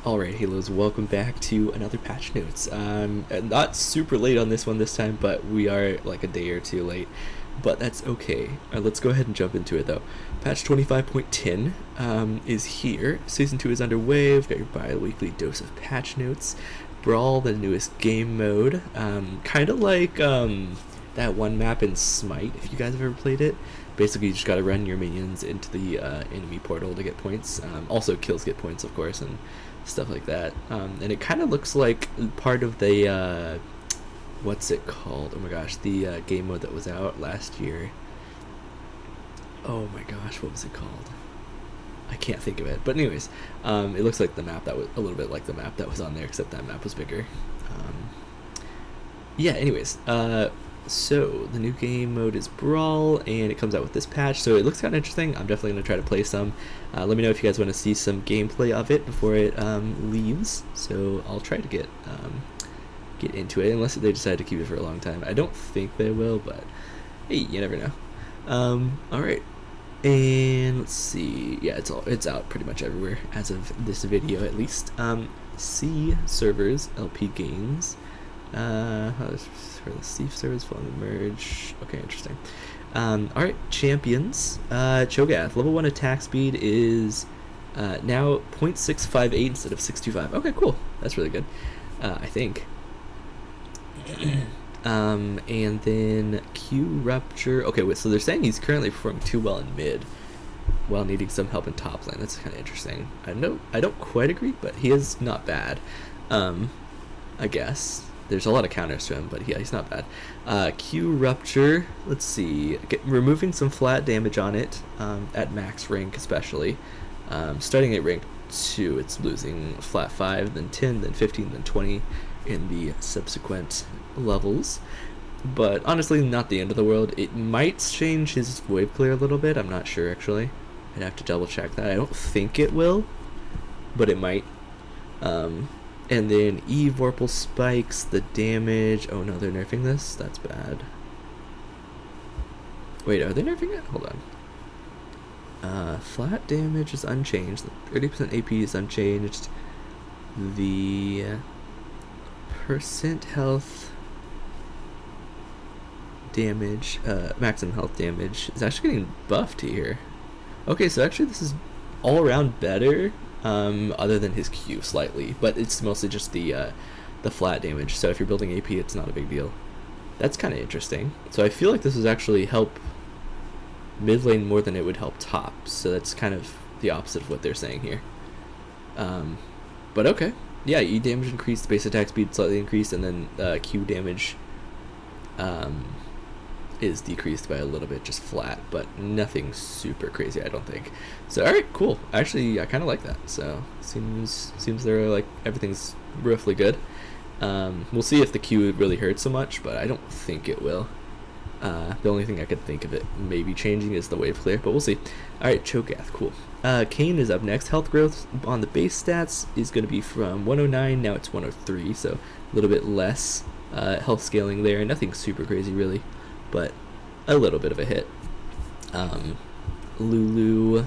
Alright, Halos, welcome back to another patch notes. Not super late on this one this time, but we are like a day or two late. But that's okay. Let's go ahead and jump into it though. Patch 25.10 is here. Season 2 is underway. We've got your bi-weekly dose of patch notes. Brawl, the newest game mode. Kind of like that one map in Smite, if you guys have ever played it. Basically, you just gotta run your minions into the enemy portal to get points. Also, kills get points, of course, and stuff like that. And it kind of looks like part of the what's it called? Oh my gosh, the game mode that was out last year. Oh my gosh, what was it called? I can't think of it. But anyways, it looks like the map that was a little bit like the map that was on there, except that map was bigger. Yeah. Anyways, so the new game mode is Brawl, and it comes out with this patch, so it looks kind of interesting. I'm definitely going to try to play some. Let me know if you guys want to see some gameplay of it before it leaves, so I'll try to get into it, unless they decide to keep it for a long time. I don't think they will, but hey, you never know. Alright, and let's see. Yeah, it's out pretty much everywhere as of this video, at least. C servers, LP games. For the Steve servers following the merge. Okay, interesting. Alright, champions. Cho'Gath, level 1 attack speed is now 0.658 instead of 625. Okay, cool. That's really good. I think. And then Q rupture. Okay, wait, so they're saying he's currently performing too well in mid while needing some help in top lane. That's kind of interesting. I don't quite agree, but he is not bad. I guess. There's a lot of counters to him, but yeah, he's not bad. Q rupture. Let's see. Removing some flat damage on it at max rank, especially. Starting at rank 2, it's losing flat 5, then 10, then 15, then 20 in the subsequent levels. But honestly, not the end of the world. It might change his wave clear a little bit. I'm not sure, actually. I'd have to double check that. I don't think it will, but it might. And then E Vorpal spikes the damage. Oh no, they're nerfing this? That's bad. Wait, are they nerfing it? Hold on. Flat damage is unchanged. 30% AP is unchanged. The percent health damage, maximum health damage is actually getting buffed here. Okay, so actually this is all around better. Other than his Q slightly, but it's mostly just the flat damage. So if you're building AP, it's not a big deal. That's kind of interesting. So I feel like this would actually help mid lane more than it would help top. So that's kind of the opposite of what they're saying here. But okay, yeah, E damage increased, base attack speed slightly increased, and then Q damage is decreased by a little bit, just flat, but nothing super crazy, I don't think. So alright, cool. Actually, I kind of like that. So seems they're like everything's roughly good. We'll see if the Q really hurts so much, but I don't think it will. The only thing I could think of it maybe changing is the wave clear, but we'll see. Alright, Cho'Gath, cool. Kayn is up next. Health growth on the base stats is going to be from 109, now it's 103, so a little bit less health scaling there. Nothing super crazy really, but a little bit of a hit. Lulu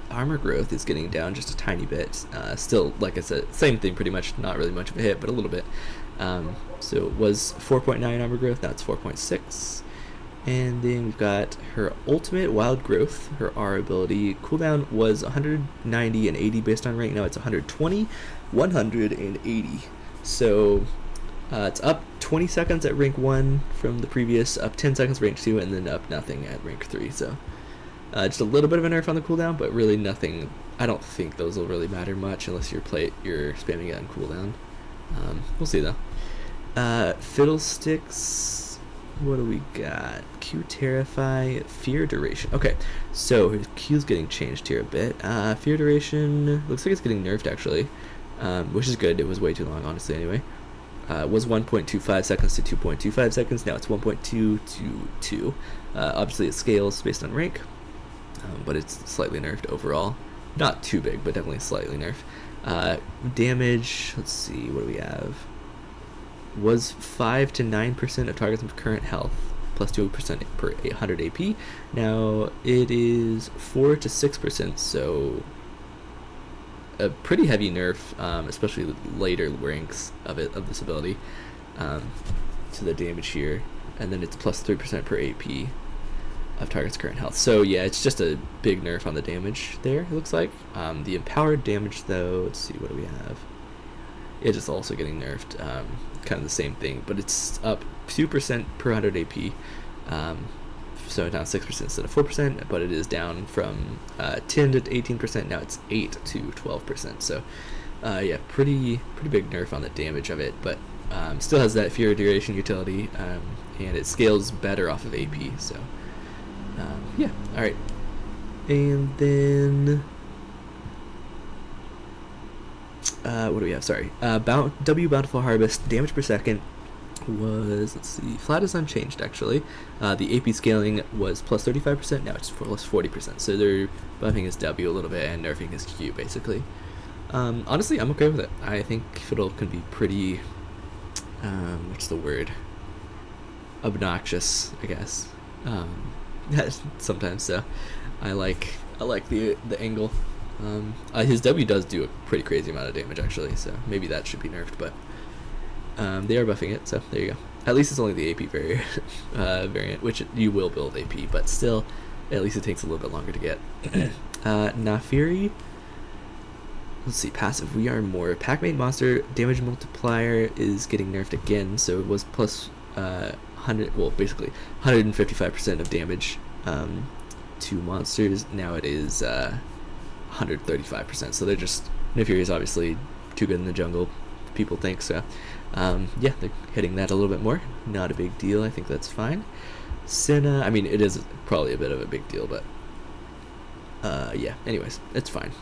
armor growth is getting down just a tiny bit. Still, like I said, same thing pretty much, not really much of a hit, but a little bit. So it was 4.9 armor growth, now it's 4.6. And then we've got her ultimate wild growth, her R ability. Cooldown was 190 and 80 based on rank, now it's 120, 100, and 80. So it's up 20 seconds at rank 1 from the previous, up 10 seconds rank 2, and then up nothing at rank 3. So just a little bit of a nerf on the cooldown, but really nothing. I don't think those will really matter much unless you're spamming it on cooldown. We'll see though. Fiddlesticks. What do we got? Q Terrify, Fear Duration. Okay, so his Q's getting changed here a bit. Fear Duration looks like it's getting nerfed actually, which is good. It was way too long, honestly. Anyway, was 1.25 seconds to 2.25 seconds. Now it's 1.2 to 2. Obviously, it scales based on rank, but it's slightly nerfed overall. Not too big, but definitely slightly nerfed. Damage. Let's see. What do we have? Was 5 to 9% of targets with current health, plus 2% per 100 AP. Now it is 4 to 6%, so a pretty heavy nerf, especially later ranks of this ability, to the damage here, and then it's plus 3% per AP of target's current health. So yeah, it's just a big nerf on the damage there, it looks like. The empowered damage though, let's see, what do we have? It's just also getting nerfed, kind of the same thing, but it's up 2% per 100 AP, so down 6% instead of 4%, but it is down from 10 to 18%, now it's 8 to 12%, so yeah, pretty big nerf on the damage of it, but still has that Fury Duration utility, and it scales better off of AP, so yeah, alright. And then what do we have? Sorry. W Bountiful Harvest, damage per second was, let's see, flat is unchanged actually. The AP scaling was plus 35%, now it's plus 40%. So they're buffing his W a little bit and nerfing his Q basically. Honestly, I'm okay with it. I think Fiddle can be pretty, what's the word? Obnoxious, I guess. Sometimes, so I like the angle. His W does do a pretty crazy amount of damage actually, so maybe that should be nerfed, but they are buffing it, so there you go. At least it's only the AP variant, which you will build AP, but still, at least it takes a little bit longer to get. Nafiri, let's see, passive, we are more. Pac-Mate monster damage multiplier is getting nerfed again, so it was plus 100, well basically 155% of damage to monsters, now it is 135%, so they're just, Nafiri is obviously too good in the jungle, people think, so yeah, they're hitting that a little bit more. Not a big deal, I think that's fine. Senna, I mean, it is probably a bit of a big deal, but yeah, anyways, it's fine.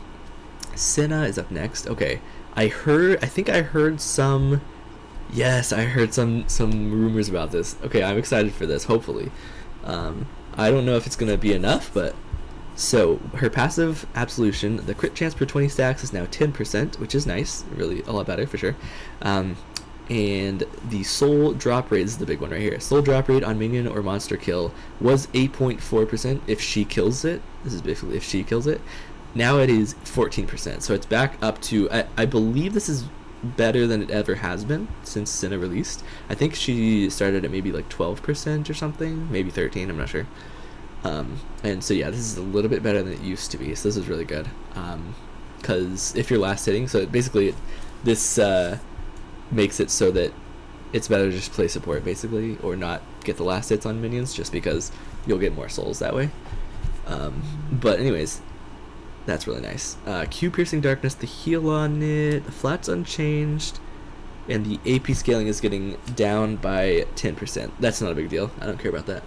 Senna is up next. Okay, I think I heard some, yes, I heard some rumors about this. Okay, I'm excited for this, hopefully. I don't know if it's gonna be enough, but so her passive Absolution, the crit chance per 20 stacks is now 10%, which is nice, really a lot better for sure. And the soul drop rate, this is the big one right here. Soul drop rate on minion or monster kill was 8.4% if she kills it. This is basically if she kills it. Now it is 14%, so it's back up to, I believe this is better than it ever has been since Senna released. I think she started at maybe like 12% or something, maybe 13, I'm not sure. And so yeah, this is a little bit better than it used to be, so this is really good. Because if you're last hitting, so basically this makes it so that it's better to just play support basically, or not get the last hits on minions, just because you'll get more souls that way. But anyways, that's really nice. Q Piercing Darkness, the heal on it, the flat's unchanged, and the AP scaling is getting down by 10%. That's not a big deal, I don't care about that,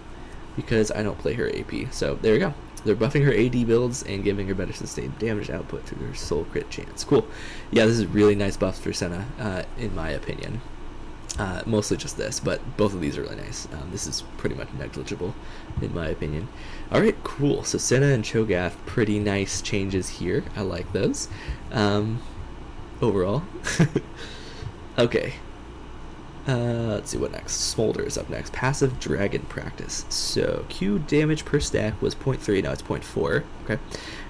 because I don't play her AP. So there we go. They're buffing her AD builds and giving her better sustained damage output through her soul crit chance. Cool. Yeah, this is really nice buffs for Senna, in my opinion. Mostly just this, but both of these are really nice. This is pretty much negligible, in my opinion. Alright, cool. So Senna and Cho'Gath, pretty nice changes here. I like those. Overall. Okay. Let's see what next. Smolder is up next. Passive Dragon Practice. So Q damage per stack was 0.3, now it's 0.4. Okay.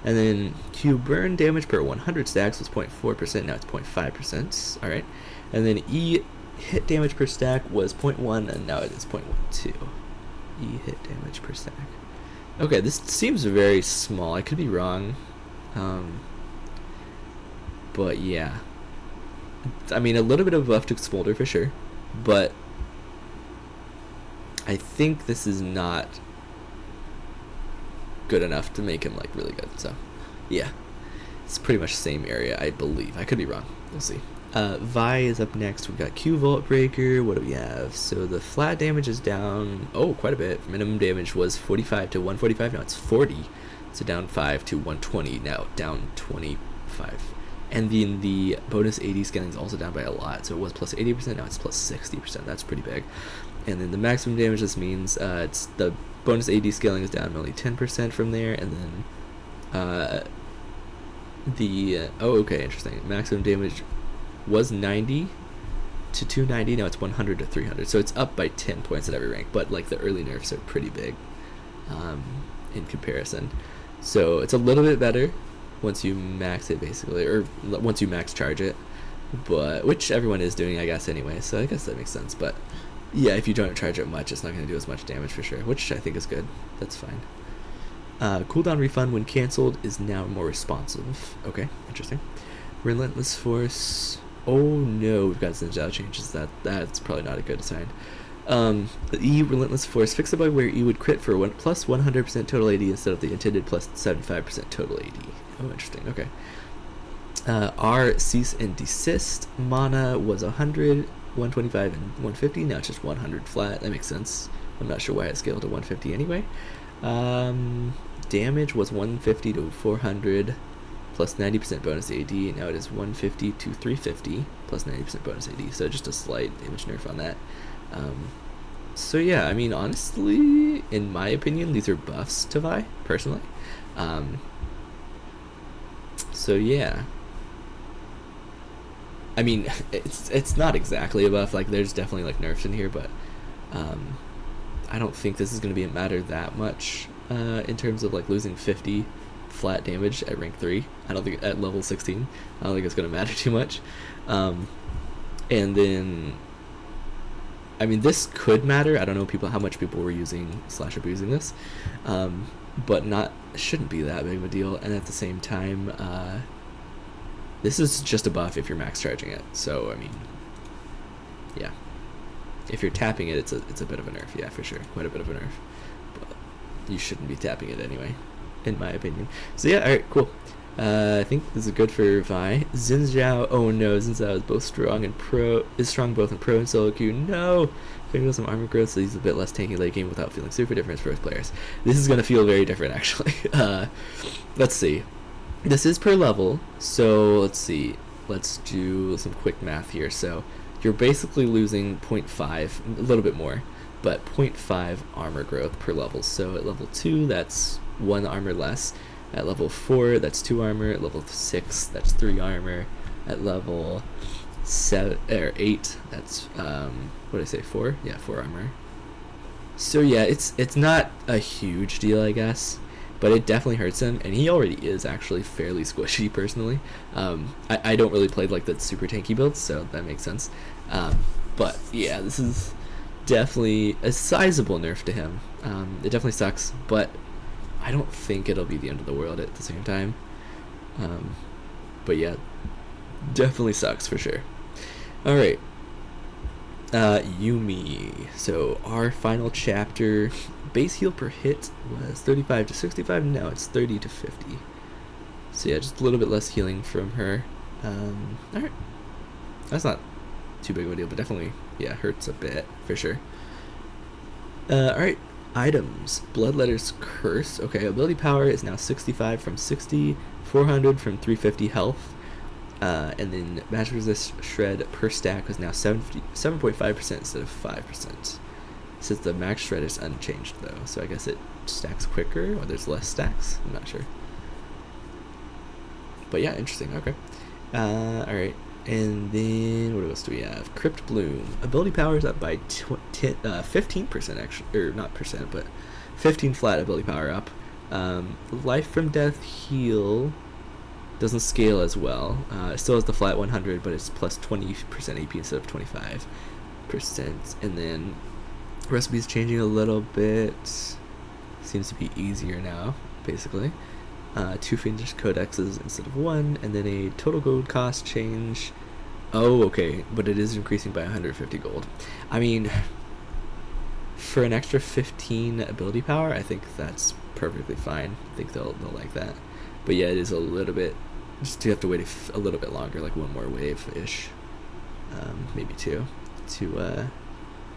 And then Q burn damage per 100 stacks was 0.4%, now it's 0.5%. Alright. And then E hit damage per stack was 0.1, and now it is 0.12. E hit damage per stack. Okay, this seems very small. I could be wrong. But yeah. I mean, a little bit of buff to Smolder for sure. But I think this is not good enough to make him like really good. So yeah, it's pretty much the same area, I believe. I could be wrong, we'll see. Vi is up next. We've got Q Vault Breaker. What do we have? So the flat damage is down, oh, quite a bit. Minimum damage was 45 to 145, now it's 40, so down 5 to 120, now down 25. And then the bonus AD scaling is also down by a lot. So it was plus 80%, now it's plus 60%. That's pretty big. And then the maximum damage, this means it's the bonus AD scaling is down only 10% from there. And then oh, okay, interesting. Maximum damage was 90 to 290. Now it's 100 to 300. So it's up by 10 points at every rank. But like the early nerfs are pretty big in comparison. So it's a little bit better. once you max it basically, or once you max charge it, but which everyone is doing I guess anyway, so I guess that makes sense. But yeah, if you don't charge it much, it's not going to do as much damage for sure, which I think is good. That's fine. Cooldown refund when cancelled is now more responsive. Okay, interesting. Relentless Force. Oh no, we've got Zinzao changes. That's probably not a good sign. The E Relentless Force, fix the bug where E would crit for plus 100% total AD instead of the intended plus 75% total AD. Oh, interesting. Okay. R Cease and Desist. Mana was 100, 125, and 150. Now it's just 100 flat. That makes sense. I'm not sure why it scaled to 150 anyway. Damage was 150 to 400 plus 90% bonus AD. Now it is 150 to 350 plus 90% bonus AD. So just a slight damage nerf on that. So yeah, I mean, honestly, in my opinion, these are buffs to Vi, personally. So yeah. I mean, it's not exactly a buff. Like, there's definitely like nerfs in here, but I don't think this is going to be a matter that much in terms of like losing 50 flat damage at rank 3. I don't think at level 16. I don't think it's going to matter too much. And then, I mean, this could matter. I don't know how much people were using / abusing this, but shouldn't be that big of a deal. And at the same time, this is just a buff if you're max charging it. So I mean, yeah, if you're tapping it, it's a bit of a nerf. Yeah, for sure, quite a bit of a nerf. But you shouldn't be tapping it anyway, in my opinion. So yeah, all right, cool. I think this is good for Vi. Zinzao, oh no, Zinzao is both strong and strong both in pro and solo queue. No, maybe some armor growth, so he's a bit less tanky late game without feeling super different for his players. This is gonna feel very different actually. Let's see. This is per level, so let's see. Let's do some quick math here. So you're basically losing 0.5, a little bit more, but 0.5 armor growth per level. So at level 2, that's 1 armor less. At level 4, that's 2 armor. At level 6, that's 3 armor. At level 8, that's what did I say? 4? Yeah, 4 armor. So yeah, it's not a huge deal, I guess, but it definitely hurts him, and he already is actually fairly squishy personally. I don't really play like the super tanky builds, so that makes sense. But yeah, this is definitely a sizable nerf to him. It definitely sucks, but I don't think it'll be the end of the world at the same time. But yeah, definitely sucks for sure. Alright. Yuumi. So our final chapter, base heal per hit was 35 to 65, now it's 30 to 50. So yeah, just a little bit less healing from her. Alright. That's not too big of a deal, but definitely, yeah, hurts a bit, for sure. Alright. Items. Bloodletter's Curse. Okay, ability power is now 65 from 60, 400 from 350 health. And then magic resist shred per stack was now 7.5% instead of 5%. Since the max shred is unchanged though, so I guess it stacks quicker or there's less stacks. I'm not sure. But yeah, interesting. Okay. Alright. And then what else do we have? Crypt Bloom. Ability power is up by 15% actually, or not percent, but 15 flat ability power up. Life from Death heal doesn't scale as well. It still has the flat 100, but it's plus 20% AP instead of 25%. And then recipe's changing a little bit. Seems to be easier now, basically. 2 fiendish codexes instead of 1, and then a total gold cost change. Oh, okay, but it is increasing by 150 gold. I mean, for an extra 15 ability power, I think that's perfectly fine. I think they'll like that. But yeah, it is a little bit, just you have to wait a little bit longer, like 1 more wave-ish, maybe 2, to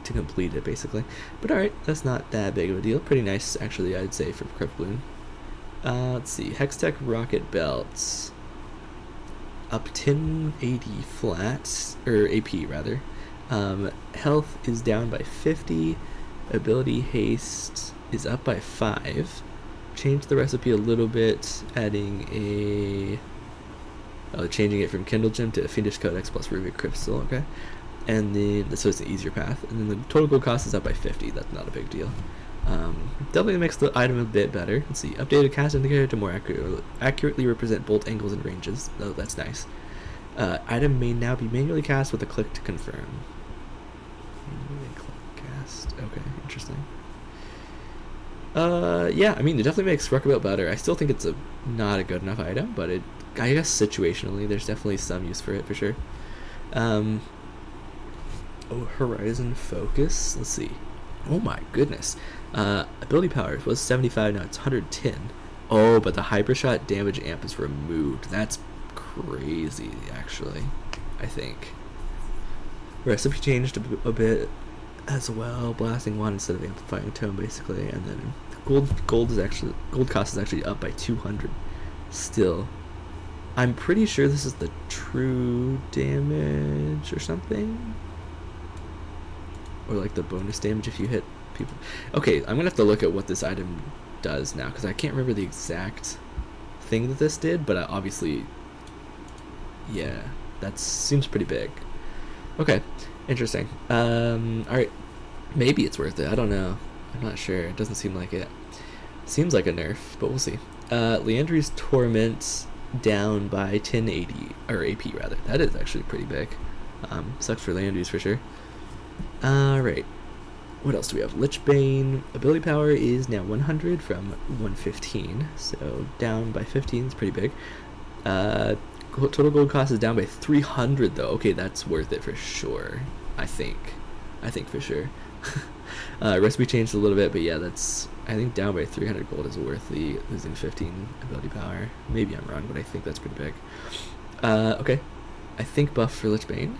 complete it, basically. But alright, that's not that big of a deal. Pretty nice, actually, I'd say, for Crypt Bloom. Let's see, Hextech Rocket Belts, up 1080 flat, or AP rather. Health is down by 50, ability haste is up by 5. Change the recipe a little bit, adding changing it from Kindle Gem to Fiendish Codex plus Ruby Crystal, okay? And then, so it's an easier path. And then the total gold cost is up by 50, that's not a big deal. Definitely makes the item a bit better. Let's see. Updated cast indicator to more accurately represent bolt angles and ranges. Oh, that's nice. Item may now be manually cast with a click to confirm. Manually click cast. Okay, interesting. Yeah, I mean, it definitely makes Ruckabout better. I still think it's not a good enough item, but I guess situationally, there's definitely some use for it, for sure. Oh, Horizon Focus. Let's see. Oh my goodness. Ability power was 75, now it's 110. Oh, but the Hypershot damage amp is removed. That's crazy, actually, I think. Recipe changed a bit as well. Blasting one instead of amplifying tone, basically. And then gold cost is actually up by 200 still. I'm pretty sure this is the true damage or something, or like the bonus damage if you hit people. Okay, I'm gonna have to look at what this item does now, because I can't remember the exact thing that this did, but obviously, yeah, that seems pretty big. Okay, interesting. Alright, maybe it's worth it. I don't know. I'm not sure. It doesn't seem like it. Seems like a nerf, but we'll see. Leandri's Torment down by 1080, or AP rather. That is actually pretty big. Sucks for Leandri's for sure. Alright, what else do we have? Lichbane, ability power is now 100 from 115, so down by 15 is pretty big. Total gold cost is down by 300 though. Okay, that's worth it for sure. I think for sure. Recipe changed a little bit, but yeah, that's, I think down by 300 gold is worth the losing 15 ability power. Maybe I'm wrong, but I think that's pretty big. Okay, I think buff for Lichbane.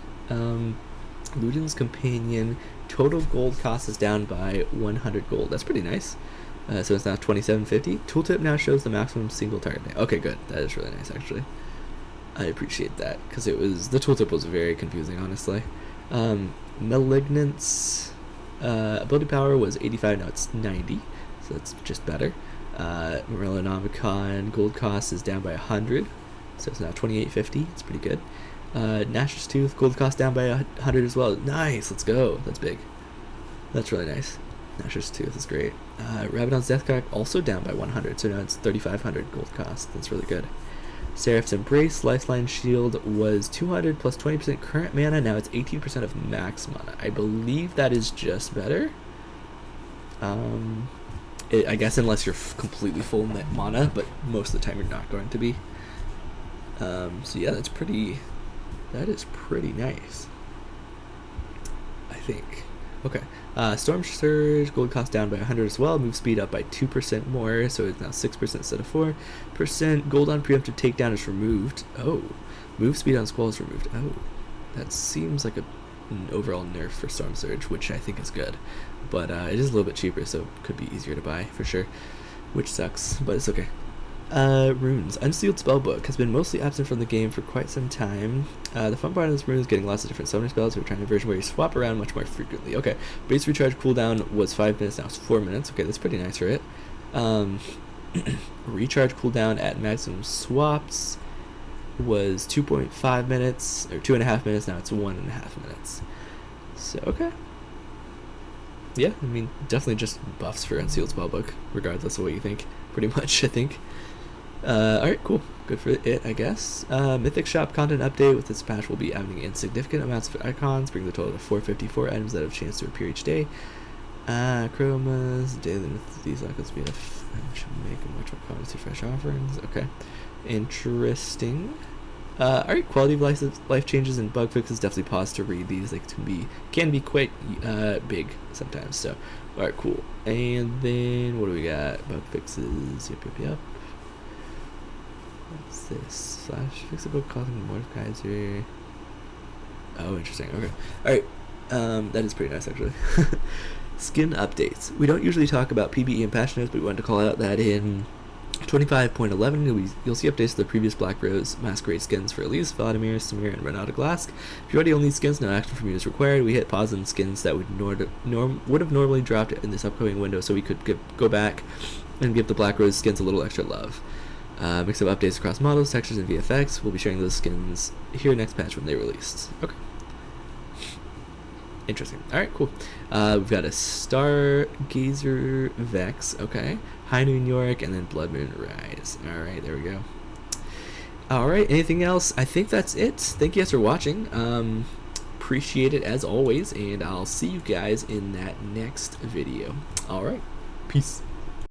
Ludin's Companion, total gold cost is down by 100 gold. That's pretty nice. So it's now 2750. Tooltip now shows the maximum single target. Okay, good. That is really nice, actually. I appreciate that, because the tooltip was very confusing, honestly. Malignance, ability power was 85, now it's 90, so that's just better. Morellonomicon, gold cost is down by 100, so it's now 2850. It's pretty good. Gnash's Tooth, gold cost down by 100 as well. Nice, let's go. That's big. That's really nice. Gnash's Tooth is great. Rabadon's Deathcrack also down by 100, so now it's 3500 gold cost. That's really good. Seraph's Embrace, Lifeline Shield was 200 plus 20% current mana, now it's 18% of max mana. I believe that is just better. I guess unless you're completely full mana, but most of the time you're not going to be. So yeah, that is pretty nice, I think. Okay, Storm Surge, gold cost down by 100 as well, move speed up by 2% more, so it's now 6% instead of 4%. Gold on preemptive takedown is removed. Oh, move speed on Squall is removed. Oh, that seems like an overall nerf for Storm Surge, which I think is good, but it is a little bit cheaper, so it could be easier to buy for sure, which sucks, but it's okay. Runes. Unsealed Spellbook has been mostly absent from the game for quite some time. The fun part of this rune is getting lots of different summoner spells. We're trying a version where you swap around much more frequently. Okay, base recharge cooldown was 5 minutes, now it's 4 minutes. Okay, that's pretty nice for it. Recharge cooldown at maximum swaps was 2.5 minutes, or 2.5 minutes, now it's 1.5 minutes. So, okay. Yeah, I mean, definitely just buffs for Unsealed Spellbook, regardless of what you think. Pretty much, I think. Alright, cool. Good for it, I guess. Mythic Shop content update. With this patch, we'll be adding insignificant amounts of icons, bringing the total to 454 items that have a chance to appear each day. Chromas, daily with these icons we have. I should make a much more common to fresh offerings. Okay. Interesting. Alright, quality of life changes and bug fixes. Definitely pause to read these. They can be quite big sometimes. So, alright, cool. And then what do we got? Bug fixes. Yep. What's this? Slash fixable causing mordekaiser. Oh, interesting. Okay. Alright. That is pretty nice, actually. Skin updates. We don't usually talk about PBE and patch notes, but we wanted to call out that in 25.11, you'll see updates to the previous Black Rose Masquerade skins for Elise, Tryndamere, Samir, and Renata Glask. If you already own these skins, no action from you is required. We hit pause on skins that would have normally dropped in this upcoming window, so we could go back and give the Black Rose skins a little extra love. Mix of updates across models, textures, and VFX. We'll be sharing those skins here next patch when they're released. Okay. Interesting. All right, cool. We've got a Stargazer Vex. Okay. High Noon York, and then Blood Moon Rise. All right, there we go. All right, anything else? I think that's it. Thank you guys for watching. Appreciate it as always, and I'll see you guys in that next video. All right, peace.